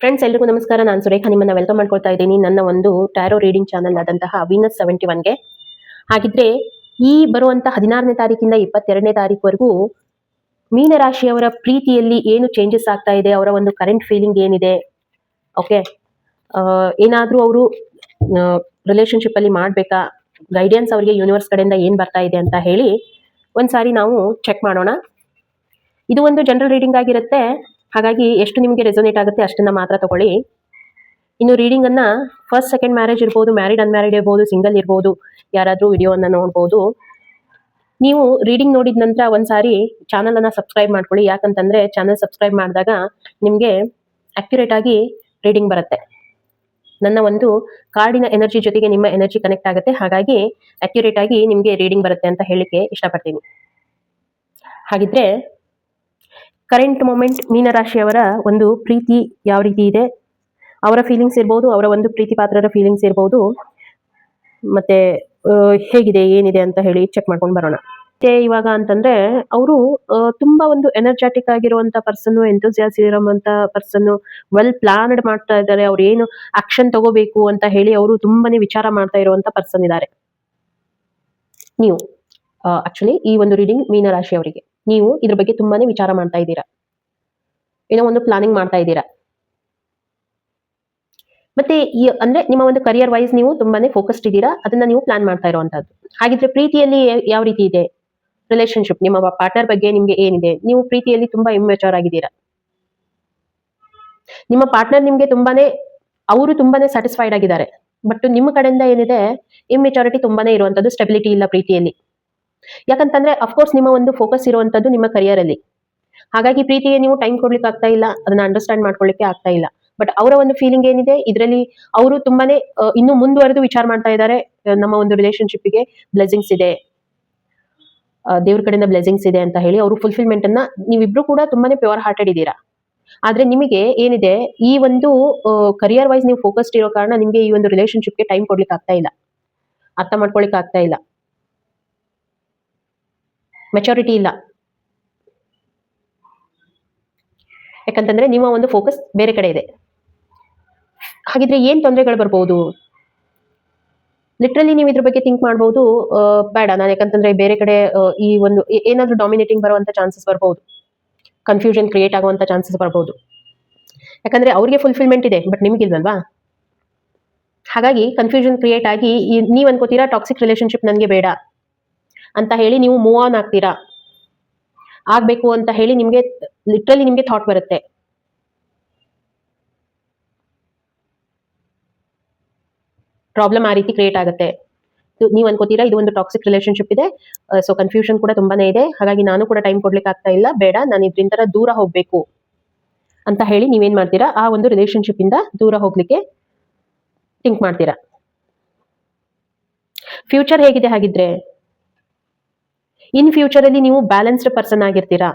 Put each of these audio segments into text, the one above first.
Friends ಎಲ್ರಿಗೂ ನಮಸ್ಕಾರ. ನಾನು ಸುರೇಖಾ ನಿಮ್ಮನ್ನ ವೆಲ್ಕಮ್ ಮಾಡ್ಕೊಳ್ತಾ ಇದ್ದೀನಿ ನನ್ನ ಒಂದು ಟ್ಯಾರೋ ರೀಡಿಂಗ್ ಚಾನಲ್ ಆದಂತಹ ವೀನಸ್ 71ಗೆ. ಹಾಗಿದ್ರೆ ಈ ಬರುವಂತಹ 16ನೇ ತಾರೀಕಿಂದ 22ನೇ ತಾರೀಕುವರೆಗೂ ಮೀನರಾಶಿಯವರ ಪ್ರೀತಿಯಲ್ಲಿ ಏನು ಚೇಂಜಸ್ ಆಗ್ತಾ ಇದೆ, ಅವರ ಒಂದು ಕರೆಂಟ್ ಫೀಲಿಂಗ್ ಏನಿದೆ, ಓಕೆ, ಏನಾದ್ರೂ ಅವರು ರಿಲೇಶನ್ಶಿಪ್ ಅಲ್ಲಿ ಮಾಡ್ಬೇಕಾ, ಗೈಡೆನ್ಸ್ ಅವರಿಗೆ ಯೂನಿವರ್ಸ್ ಕಡೆಯಿಂದ ಏನ್ ಬರ್ತಾ ಇದೆ ಅಂತ ಹೇಳಿ ಒಂದ್ಸಾರಿ ನಾವು ಚೆಕ್ ಮಾಡೋಣ. ಇದು ಒಂದು ಜನರಲ್ ರೀಡಿಂಗ್ ಆಗಿರುತ್ತೆ, ಹಾಗಾಗಿ ಎಷ್ಟು ನಿಮಗೆ ರೆಸೊನೇಟ್ ಆಗುತ್ತೆ ಅಷ್ಟನ್ನ ಮಾತ್ರ ತಗೊಳ್ಳಿ. ಇನ್ನು ರೀಡಿಂಗ್ ಅನ್ನ ಫಸ್ಟ್ ಸೆಕೆಂಡ್ ಮ್ಯಾರೇಜ್ ಇರ್ಬೋದು, ಮ್ಯಾರಿಡ್ ಅನ್ಮ್ಯಾರಿಡ್ ಇರ್ಬೋದು, ಸಿಂಗಲ್ ಇರ್ಬೋದು, ಯಾರಾದ್ರೂ ವಿಡಿಯೋವನ್ನ ನೋಡ್ಬೋದು. ನೀವು ರೀಡಿಂಗ್ ನೋಡಿದ ನಂತರ ಒಂದ್ಸಾರಿ ಚಾನಲ್ ಅನ್ನ ಸಬ್ಸ್ಕ್ರೈಬ್ ಮಾಡ್ಕೊಳ್ಳಿ. ಯಾಕಂತಂದ್ರೆ ಚಾನಲ್ ಸಬ್ಸ್ಕ್ರೈಬ್ ಮಾಡಿದಾಗ ನಿಮ್ಗೆ ಅಕ್ಯುರೇಟ್ ಆಗಿ ರೀಡಿಂಗ್ ಬರುತ್ತೆ. ನನ್ನ ಒಂದು ಕಾರ್ಡಿನ ಎನರ್ಜಿ ಜೊತೆಗೆ ನಿಮ್ಮ ಎನರ್ಜಿ ಕನೆಕ್ಟ್ ಆಗುತ್ತೆ, ಹಾಗಾಗಿ ಅಕ್ಯುರೇಟ್ ಆಗಿ ನಿಮ್ಗೆ ರೀಡಿಂಗ್ ಬರುತ್ತೆ ಅಂತ ಹೇಳಿಕ್ಕೆ ಇಷ್ಟಪಡ್ತೀನಿ. ಹಾಗಿದ್ರೆ ಕರೆಂಟ್ ಮೊಮೆಂಟ್ ಮೀನರಾಶಿಯವರ ಒಂದು ಪ್ರೀತಿ ಯಾವ ರೀತಿ ಇದೆ, ಅವರ ಫೀಲಿಂಗ್ಸ್ ಇರ್ಬೋದು, ಅವರ ಒಂದು ಪ್ರೀತಿ ಪಾತ್ರರ ಫೀಲಿಂಗ್ಸ್ ಇರ್ಬೋದು, ಮತ್ತೆ ಹೇಗಿದೆ ಏನಿದೆ ಅಂತ ಹೇಳಿ ಚೆಕ್ ಮಾಡ್ಕೊಂಡು ಬರೋಣ. ಮತ್ತೆ ಇವಾಗ ಅಂತಂದ್ರೆ ಅವರು ತುಂಬಾ ಒಂದು ಎನರ್ಜೆಟಿಕ್ ಆಗಿರುವಂತ ಪರ್ಸನ್, ಎಂಥೂಸಿಯಾಸ್ ಇರುವಂತ ಪರ್ಸನ್, ವೆಲ್ ಪ್ಲಾನ್ಡ್ ಮಾಡ್ತಾ ಇದ್ದಾರೆ. ಅವ್ರು ಏನು ಆಕ್ಷನ್ ತಗೋಬೇಕು ಅಂತ ಹೇಳಿ ಅವರು ತುಂಬಾನೇ ವಿಚಾರ ಮಾಡ್ತಾ ಇರುವಂತ ಪರ್ಸನ್ ಇದ್ದಾರೆ. ನೀವು ಆಕ್ಚುಲಿ ಈ ಒಂದು ರೀಡಿಂಗ್ ಮೀನರಾಶಿಯವರಿಗೆ ನೀವು ಇದ್ರ ಬಗ್ಗೆ ತುಂಬಾನೇ ವಿಚಾರ ಮಾಡ್ತಾ ಇದ್ದೀರಾ, ಏನೋ ಒಂದು ಪ್ಲಾನಿಂಗ್ ಮಾಡ್ತಾ ಇದ್ದೀರಾ. ಮತ್ತೆ ಅಂದ್ರೆ ನಿಮ್ಮ ಒಂದು ಕರಿಯರ್ ವೈಸ್ ನೀವು ತುಂಬಾನೇ ಫೋಕಸ್ಡ್ ಇದ್ದೀರಾ, ಅದನ್ನ ನೀವು ಪ್ಲಾನ್ ಮಾಡ್ತಾ ಇರುವಂತದ್ದು. ಹಾಗಿದ್ರೆ ಪ್ರೀತಿಯಲ್ಲಿ ಯಾವ ರೀತಿ ಇದೆ ರಿಲೇಶನ್ಶಿಪ್, ನಿಮ್ಮ ಪಾರ್ಟ್ನರ್ ಬಗ್ಗೆ ನಿಮ್ಗೆ ಏನಿದೆ? ನೀವು ಪ್ರೀತಿಯಲ್ಲಿ ತುಂಬಾ ಇಮ್ಮೆಚೂರ್ ಆಗಿದ್ದೀರಾ. ನಿಮ್ಮ ಪಾರ್ಟ್ನರ್ ನಿಮ್ಗೆ ಅವರು ತುಂಬಾನೇ ಸ್ಯಾಟಿಸ್ಫೈಡ್ ಆಗಿದ್ದಾರೆ, ಬಟ್ ನಿಮ್ಮ ಕಡೆಯಿಂದ ಏನಿದೆ ಇಮ್ಮೆಚೂರಿಟಿ ತುಂಬಾನೇ ಇರುವಂತದ್ದು, ಸ್ಟೆಬಿಲಿಟಿ ಇಲ್ಲ ಪ್ರೀತಿಯಲ್ಲಿ. ಯಾಕಂತಂದ್ರೆ ಅಫ್ಕೋರ್ಸ್ ನಿಮ್ಮ ಒಂದು ಫೋಕಸ್ ಇರುವಂತದ್ದು ನಿಮ್ಮ ಕರಿಯರ್ ಅಲ್ಲಿ, ಹಾಗಾಗಿ ಪ್ರೀತಿಗೆ ನೀವು ಟೈಮ್ ಕೊಡ್ಲಿಕ್ಕೆ ಆಗ್ತಾ ಇಲ್ಲ, ಅದನ್ನ ಅಂಡರ್ಸ್ಟ್ಯಾಂಡ್ ಮಾಡ್ಕೊಳ್ಳಿಕ್ಕೆ ಆಗ್ತಾ ಇಲ್ಲ. ಬಟ್ ಅವರ ಒಂದು ಫೀಲಿಂಗ್ ಏನಿದೆ ಇದರಲ್ಲಿ ಅವರು ತುಂಬಾನೇ ಇನ್ನು ಮುಂದುವರೆದು ವಿಚಾರ ಮಾಡ್ತಾ ಇದ್ದಾರೆ. ನಮ್ಮ ಒಂದು ರಿಲೇಶನ್ಶಿಪ್ಗೆ ಬ್ಲೆಸಿಂಗ್ಸ್ ಇದೆ, ದೇವ್ರ ಕಡೆಯಿಂದ ಬ್ಲೆಸಿಂಗ್ಸ್ ಇದೆ ಅಂತ ಹೇಳಿ ಅವರು ಫುಲ್ಫಿಲ್ಮೆಂಟ್ ಅನ್ನ, ನೀವಿಬ್ರು ಕೂಡ ತುಂಬಾನೇ ಪ್ಯೂರ್ ಹಾರ್ಟೆಡ್ ಇದ್ದೀರಾ. ಆದ್ರೆ ನಿಮಗೆ ಏನಿದೆ ಈ ಒಂದು ಕರಿಯರ್ ವೈಸ್ ನೀವು ಫೋಕಸ್ಡ್ ಇರೋ ಕಾರಣ ನಿಮ್ಗೆ ಈ ಒಂದು ರಿಲೇಶನ್ಶಿಪ್ಗೆ ಟೈಮ್ ಕೊಡ್ಲಿಕ್ಕೆ ಆಗ್ತಾ ಇಲ್ಲ, ಅರ್ಥ ಮಾಡ್ಕೊಳಿಕ್ ಆಗ್ತಾ ಇಲ್ಲ, ಮೆಚುರಿಟಿ ಇಲ್ಲ. ಯಾಕಂತಂದ್ರೆ ನಿಮ್ಮ ಒಂದು ಫೋಕಸ್ ಬೇರೆ ಕಡೆ ಇದೆ. ಹಾಗಿದ್ರೆ ಏನ್ ತೊಂದರೆಗಳು ಬರ್ಬೋದು? ಲಿಟ್ರಲಿ ನೀವು ಇದ್ರ ಬಗ್ಗೆ ಥಿಂಕ್ ಮಾಡ್ಬೋದು, ಬೇಡ ನಾನು ಯಾಕಂತಂದ್ರೆ ಬೇರೆ ಕಡೆ ಈ ಒಂದು ಏನಾದ್ರೂ ಡಾಮಿನೇಟಿಂಗ್ ಬರುವಂತ ಚಾನ್ಸಸ್ ಬರ್ಬೋದು, ಕನ್ಫ್ಯೂಷನ್ ಕ್ರಿಯೇಟ್ ಆಗುವಂತ ಚಾನ್ಸಸ್ ಬರ್ಬೋದು. ಯಾಕಂದ್ರೆ ಅವ್ರಿಗೆ ಫುಲ್ಫಿಲ್ಮೆಂಟ್ ಇದೆ ಬಟ್ ನಿಮ್ಗಿಲ್ವಲ್ವಾ, ಹಾಗಾಗಿ ಕನ್ಫ್ಯೂಷನ್ ಕ್ರಿಯೇಟ್ ಆಗಿ ನೀವ್ ಅನ್ಕೋತೀರಾ ಟಾಕ್ಸಿಕ್ ರಿಲೇಶನ್ಶಿಪ್ ನನ್ಗೆ ಬೇಡ ಅಂತ ಹೇಳಿ ನೀವು ಮೂವ್ ಆನ್ ಆಗ್ತೀರಾ, ಆಗ್ಬೇಕು ಅಂತ ಹೇಳಿ ನಿಮ್ಗೆ ಲಿಟ್ರಲಿ ನಿಮ್ಗೆ ಥಾಟ್ ಬರುತ್ತೆ. ಪ್ರಾಬ್ಲಮ್ ಆ ರೀತಿ ಕ್ರಿಯೇಟ್ ಆಗುತ್ತೆ. ನೀವು ಅನ್ಕೋತೀರಾ ಇದು ಒಂದು ಟಾಕ್ಸಿಕ್ ರಿಲೇಶನ್ಶಿಪ್ ಇದೆ, ಸೊ ಕನ್ಫ್ಯೂಷನ್ ಕೂಡ ತುಂಬಾನೇ ಇದೆ, ಹಾಗಾಗಿ ನಾನು ಕೂಡ ಟೈಮ್ ಕೊಡ್ಲಿಕ್ಕೆ ಆಗ್ತಾ ಇಲ್ಲ, ಬೇಡ ನಾನು ಇದರಿಂದ ದೂರ ಹೋಗ್ಬೇಕು ಅಂತ ಹೇಳಿ ನೀವೇನ್ ಮಾಡ್ತೀರಾ, ಆ ಒಂದು ರಿಲೇಶನ್ಶಿಪ್ ಇಂದ ದೂರ ಹೋಗ್ಲಿಕ್ಕೆ ಥಿಂಕ್ ಮಾಡ್ತೀರಾ. ಫ್ಯೂಚರ್ ಹೇಗಿದೆ ಹಾಗಿದ್ರೆ? ಇನ್ ಫ್ಯೂಚರ್ ಅಲ್ಲಿ ನೀವು ಬ್ಯಾಲೆನ್ಸ್ಡ್ ಪರ್ಸನ್ ಆಗಿರ್ತೀರಾ.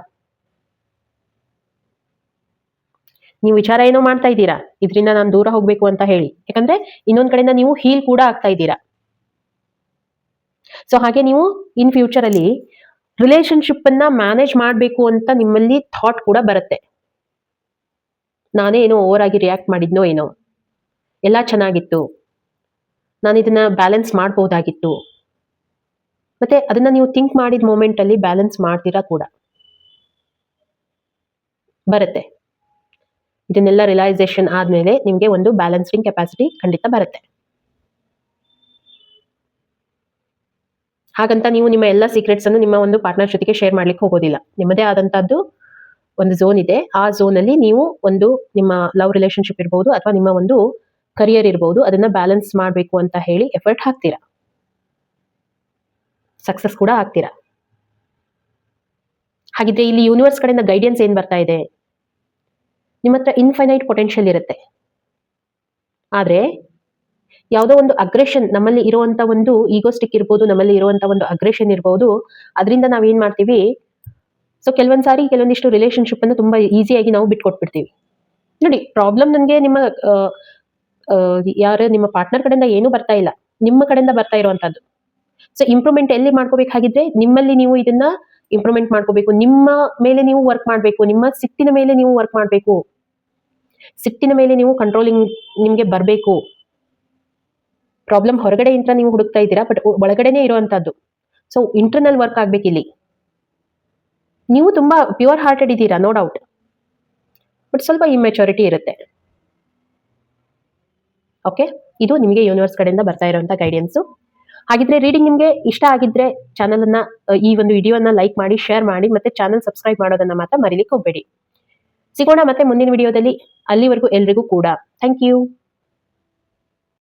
ನೀವು ವಿಚಾರ ಏನೋ ಮಾಡ್ತಾ ಇದ್ದೀರಾ ಇದರಿಂದ ನಾನು ದೂರ ಹೋಗ್ಬೇಕು ಅಂತ ಹೇಳಿ, ಯಾಕಂದ್ರೆ ಇನ್ನೊಂದ್ ಕಡೆಯಿಂದ ನೀವು ಹೀಲ್ ಕೂಡ ಆಗ್ತಾ ಇದ್ದೀರಾ. ಸೊ ಹಾಗೆ ನೀವು ಇನ್ ಫ್ಯೂಚರ್ ಅಲ್ಲಿ ರಿಲೇಶನ್ಶಿಪ್ ಅನ್ನ ಮ್ಯಾನೇಜ್ ಮಾಡಬೇಕು ಅಂತ ನಿಮ್ಮಲ್ಲಿ ಥಾಟ್ ಕೂಡ ಬರುತ್ತೆ. ನಾನೇ ಏನೋ ಓವರ್ ಆಗಿ ರಿಯಾಕ್ಟ್ ಮಾಡಿದ್ನೋ ಏನೋ, ಎಲ್ಲ ಚೆನ್ನಾಗಿತ್ತು, ನಾನು ಇದನ್ನ ಬ್ಯಾಲೆನ್ಸ್ ಮಾಡಬಹುದಾಗಿತ್ತು. ಮತ್ತೆ ಅದನ್ನ ನೀವು ಥಿಂಕ್ ಮಾಡಿದ ಮೂಮೆಂಟ್ ಅಲ್ಲಿ ಬ್ಯಾಲೆನ್ಸ್ ಮಾಡ್ತೀರಾ ಕೂಡ ಬರುತ್ತೆ. ಇದನ್ನೆಲ್ಲ ರಿಯಲೈಸೇಷನ್ ಆದ್ಮೇಲೆ ನಿಮ್ಗೆ ಒಂದು ಬ್ಯಾಲೆನ್ಸಿಂಗ್ ಕೆಪಾಸಿಟಿ ಖಂಡಿತ ಬರುತ್ತೆ. ಹಾಗಂತ ನೀವು ನಿಮ್ಮ ಎಲ್ಲ ಸೀಕ್ರೆಟ್ಸ್ ಅನ್ನು ನಿಮ್ಮ ಒಂದು ಪಾರ್ಟ್ನರ್ ಜೊತೆಗೆ ಶೇರ್ ಮಾಡ್ಲಿಕ್ಕೆ ಹೋಗೋದಿಲ್ಲ. ನಿಮ್ಮದೇ ಆದಂತದ್ದು ಒಂದು ಝೋನ್ ಇದೆ, ಆ ಝೋನ್ ಅಲ್ಲಿ ನೀವು ಒಂದು ನಿಮ್ಮ ಲವ್ ರಿಲೇಶನ್ಶಿಪ್ ಇರ್ಬೋದು ಅಥವಾ ನಿಮ್ಮ ಒಂದು ಕರಿಯರ್ ಇರ್ಬೋದು, ಅದನ್ನ ಬ್ಯಾಲೆನ್ಸ್ ಮಾಡಬೇಕು ಅಂತ ಹೇಳಿ ಎಫರ್ಟ್ ಹಾಕ್ತೀರಾ, ಸಕ್ಸಸ್ ಕೂಡ ಆಗ್ತೀರಾ. ಹಾಗಿದ್ರೆ ಇಲ್ಲಿ ಯೂನಿವರ್ಸ್ ಕಡೆಯಿಂದ ಗೈಡೆನ್ಸ್ ಏನ್ ಬರ್ತಾ ಇದೆ? ನಿಮ್ಮ ಹತ್ರ ಇನ್ಫೈನೈಟ್ ಪೊಟೆನ್ಷಿಯಲ್ ಇರುತ್ತೆ, ಆದ್ರೆ ಯಾವುದೋ ಒಂದು ಅಗ್ರೆಷನ್ ನಮ್ಮಲ್ಲಿ ಇರುವಂತ ಒಂದು ಈಗೋಸ್ಟಿಕ್ ಇರ್ಬೋದು, ನಮ್ಮಲ್ಲಿ ಇರುವಂತ ಒಂದು ಅಗ್ರೆಷನ್ ಇರ್ಬೋದು, ಅದರಿಂದ ನಾವೇನ್ ಮಾಡ್ತೀವಿ, ಸೊ ಕೆಲವೊಂದ್ ಸಾರಿ ಕೆಲವೊಂದಿಷ್ಟು ರಿಲೇಶನ್ಶಿಪ್ ಅನ್ನು ತುಂಬಾ ಈಸಿಯಾಗಿ ನಾವು ಬಿಟ್ಕೊಟ್ಬಿಡ್ತೀವಿ. ನೋಡಿ, ಪ್ರಾಬ್ಲಮ್ ನನ್ಗೆ ನಿಮ್ಮ ಯಾರು ನಿಮ್ಮ ಪಾರ್ಟ್ನರ್ ಕಡೆಯಿಂದ ಏನು ಬರ್ತಾ ಇಲ್ಲ, ನಿಮ್ಮ ಕಡೆಯಿಂದ ಬರ್ತಾ ಇರುವಂತದ್ದು. ಸೊ ಇಂಪ್ರೂವ್ಮೆಂಟ್ ಎಲ್ಲಿ ಮಾಡ್ಕೋಬೇಕಾಗಿದ್ರೆ ನಿಮ್ಮಲ್ಲಿ ನೀವು ಇದನ್ನ ಇಂಪ್ರೂವ್ಮೆಂಟ್ ಮಾಡ್ಕೋಬೇಕು, ನಿಮ್ಮ ಮೇಲೆ ನೀವು ವರ್ಕ್ ಮಾಡಬೇಕು, ನಿಮ್ಮ ಸಿಟ್ಟಿನ ಮೇಲೆ ನೀವು ವರ್ಕ್ ಮಾಡಬೇಕು. ಸಿಟ್ಟಿನ ಮೇಲೆ ನೀವು ಕಂಟ್ರೋಲಿಂಗ್ ನಿಮಗೆ ಬರಬೇಕು. ಪ್ರಾಬ್ಲಮ್ ಹೊರಗಡೆಯಿಂದ ನೀವು ಹುಡುಕ್ತಾ ಇದ್ದೀರಾ, ಬಟ್ ಒಳಗಡೆನೆ ಇರುವಂತದ್ದು. ಸೊ ಇಂಟರ್ನಲ್ ವರ್ಕ್ ಆಗ್ಬೇಕು ಇಲ್ಲಿ. ನೀವು ತುಂಬಾ ಪ್ಯೂರ್ ಹಾರ್ಟೆಡ್ ಇದ್ದೀರಾ, ನೋ ಡೌಟ್, ಬಟ್ ಸ್ವಲ್ಪ ಇಮ್ಮೆಚುರಿಟಿ ಇರುತ್ತೆ. ಓಕೆ, ಇದು ನಿಮಗೆ ಯೂನಿವರ್ಸ್ ಕಡೆಯಿಂದ ಬರ್ತಾ ಇರುವಂತ ಗೈಡೆನ್ಸ್. ಹಾಗಿದ್ರೆ ರೀಡಿಂಗ್ ನಿಮಗೆ ಇಷ್ಟ ಆಗಿದ್ರೆ ಚಾನಲ್ ಅನ್ನ, ಈ ಒಂದು ವಿಡಿಯೋನ ಲೈಕ್ ಮಾಡಿ, ಶೇರ್ ಮಾಡಿ, ಮತ್ತೆ ಚಾನಲ್ ಸಬ್ಸ್ಕ್ರೈಬ್ ಮಾಡೋದನ್ನ ಮಾತ್ರ ಮರಿಲಿಕ್ಕೆ ಹೋಗಬೇಡಿ. ಸಿಗೋಣ ಮತ್ತೆ ಮುಂದಿನ ವಿಡಿಯೋದಲ್ಲಿ. ಅಲ್ಲಿವರೆಗೂ ಎಲ್ರಿಗೂ ಕೂಡ ಥ್ಯಾಂಕ್ ಯು.